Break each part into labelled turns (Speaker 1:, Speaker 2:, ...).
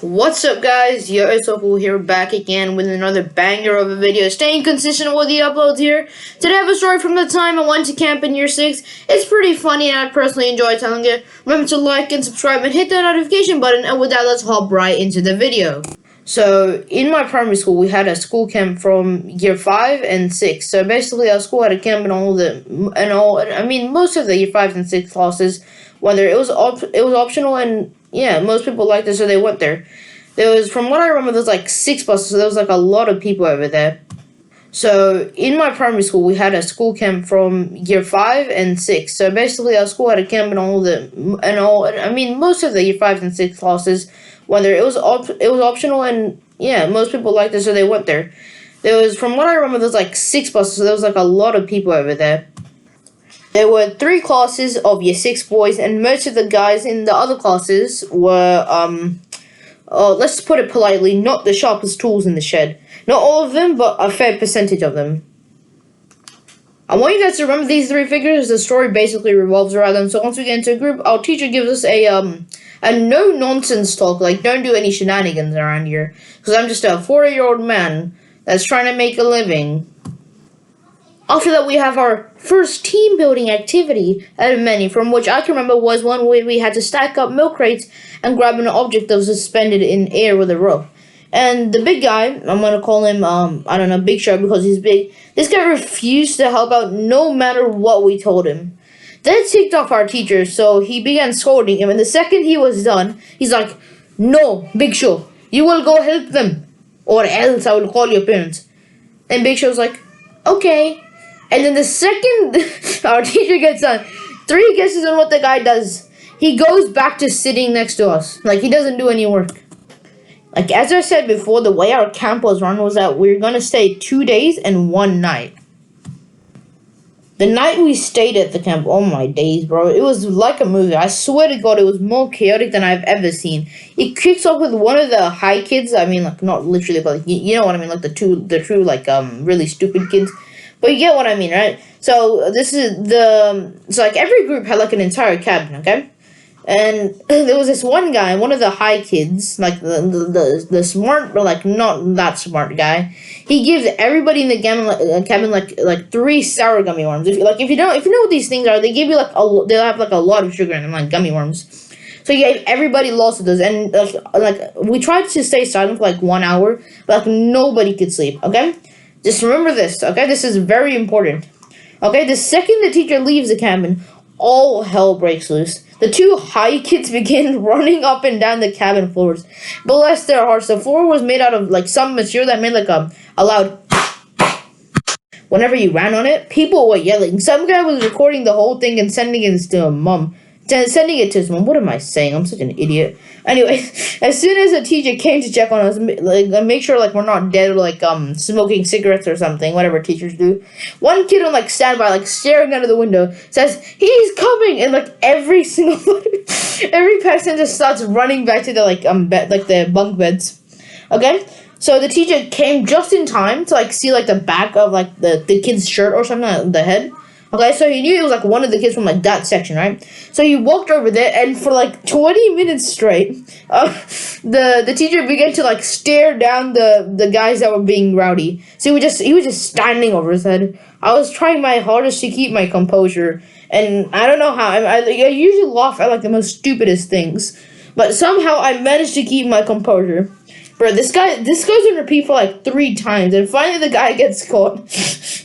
Speaker 1: What's up, guys? Yo, it's Opal here, back again with another banger of a video. Staying consistent with the uploads here. Today I have a story from the time I went to camp in year 6. It's pretty funny and I personally enjoy telling it. Remember to like and subscribe and hit that notification button. And with that, let's hop right into the video. So, in my primary school, we had a school camp from year 5 and 6. So basically, our school had a camp in most of the year 5 and 6 classes. Whether it was optional, and yeah, most people liked it, so they went there. From what I remember, there was like 6 buses, so there was like a lot of people over there. So in my primary school, we had a school camp from year 5 and 6. So basically, our school had a camp in most of the year 5 and 6 classes. Whether it was optional, and yeah, most people liked it, so they went there. From what I remember, there was like 6 buses, so there was like a lot of people over there. There were 3 classes of year 6 boys, and most of the guys in the other classes were, let's put it politely, not the sharpest tools in the shed. Not all of them, but a fair percentage of them. I want you guys to remember these 3 figures. The story basically revolves around them. So once we get into a group, our teacher gives us a no-nonsense talk. Like, don't do any shenanigans around here. Because I'm just a 40-year-old man that's trying to make a living. After that, we have our first team-building activity out of many, from which I can remember was one where we had to stack up milk crates and grab an object that was suspended in air with a rope. And the big guy, I'm going to call him, Big Shark because he's big, this guy refused to help out no matter what we told him. That ticked off our teacher, so he began scolding him, and the second he was done, he's like, "No, Big Show, you will go help them, or else I will call your parents." And Big Show's like, "Okay." And then the second our teacher gets done, 3 guesses on what the guy does. He goes back to sitting next to us. Like, he doesn't do any work. Like, as I said before, the way our camp was run was that we were going to stay 2 days and 1 night. The night we stayed at the camp, oh my days, bro. It was like a movie. I swear to God, it was more chaotic than I've ever seen. It kicks off with one of the high kids. I mean, like, not literally, but like, you know what I mean? Like, the true, really stupid kids. But you get what I mean, right? So it's like every group had like an entire cabin, okay? And there was this one guy, one of the high kids, like the smart, but like not that smart guy. He gives everybody in the cabin like 3 sour gummy worms. If you know what these things are, they give you they'll have like a lot of sugar in them, like gummy worms. So he gave everybody lots of those, and like we tried to stay silent for like 1 hour, but like nobody could sleep, okay? Just remember this, okay? This is very important. Okay, the second the teacher leaves the cabin, all hell breaks loose. The 2 high kids begin running up and down the cabin floors. Bless their hearts, the floor was made out of like some material that made like a loud whenever you ran on it. People were yelling. Some guy was recording the whole thing and sending it to his mom. What am I saying? I'm such an idiot. Anyway, as soon as the teacher came to check on us, like make sure like we're not dead or like smoking cigarettes or something, whatever teachers do. One kid on like standby, like staring out of the window, says, "He's coming!" And like every person just starts running back to the the bunk beds. Okay? So the teacher came just in time to like see like the back of like the kid's shirt or something, like the head. Okay, so he knew it was like one of the kids from like that section, right? So he walked over there, and for like 20 minutes straight, the teacher began to like stare down the guys that were being rowdy. So he was just standing over his head. I was trying my hardest to keep my composure, and I don't know how. I usually laugh at like the most stupidest things, but somehow I managed to keep my composure. Bro, this goes on repeat for like 3 times, and finally the guy gets caught.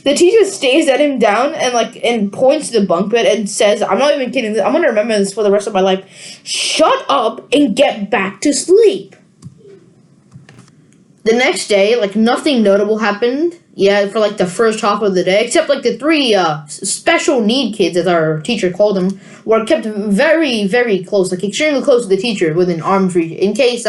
Speaker 1: The teacher stares at him down and points to the bunk bed and says, "I'm not even kidding, I'm gonna remember this for the rest of my life. Shut up and get back to sleep." The next day, like nothing notable happened. Yeah, for like the first half of the day, except like the 3 special need kids, as our teacher called them, were kept very, very close, like extremely close to the teacher, within arm's reach, in case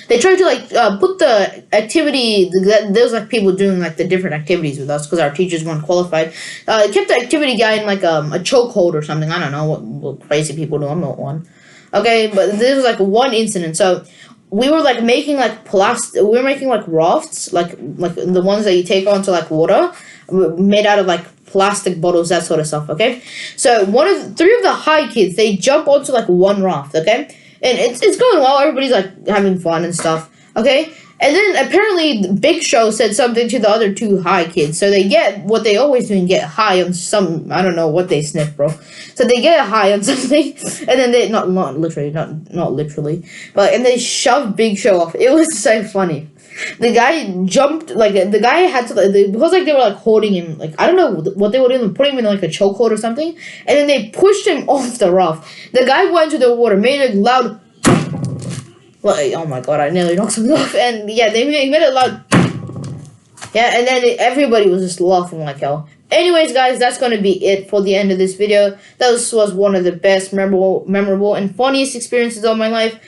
Speaker 1: they tried to like put the activity. There was like people doing like the different activities with us because our teachers weren't qualified. Kept the activity guy in like a chokehold or something. I don't know what crazy people do. I'm not one. Okay, but this was like one incident. So we were like making like we were making like rafts, like the ones that you take onto like water, made out of like plastic bottles, that sort of stuff, okay? So 3 of the high kids, they jump onto like one raft, okay? and it's going well. Everybody's like having fun and stuff. Okay, and then apparently Big Show said something to the other two high kids, so they get what they always do and get high on some, I don't know what they sniff, bro. So they get high on something, and then they not literally, but and they shove Big Show off. It was so funny. The guy jumped, like, the guy had to, because, like, they were, like, holding him, like, I don't know what they were doing, putting him in, like, a chokehold or something, and then they pushed him off the raft. The guy went into the water, made a loud, like, oh my god, I nearly knocked something off, and, yeah, they made a loud, yeah, and then everybody was just laughing like hell. Anyways, guys, that's going to be it for the end of this video. That was one of the best, memorable, and funniest experiences of my life.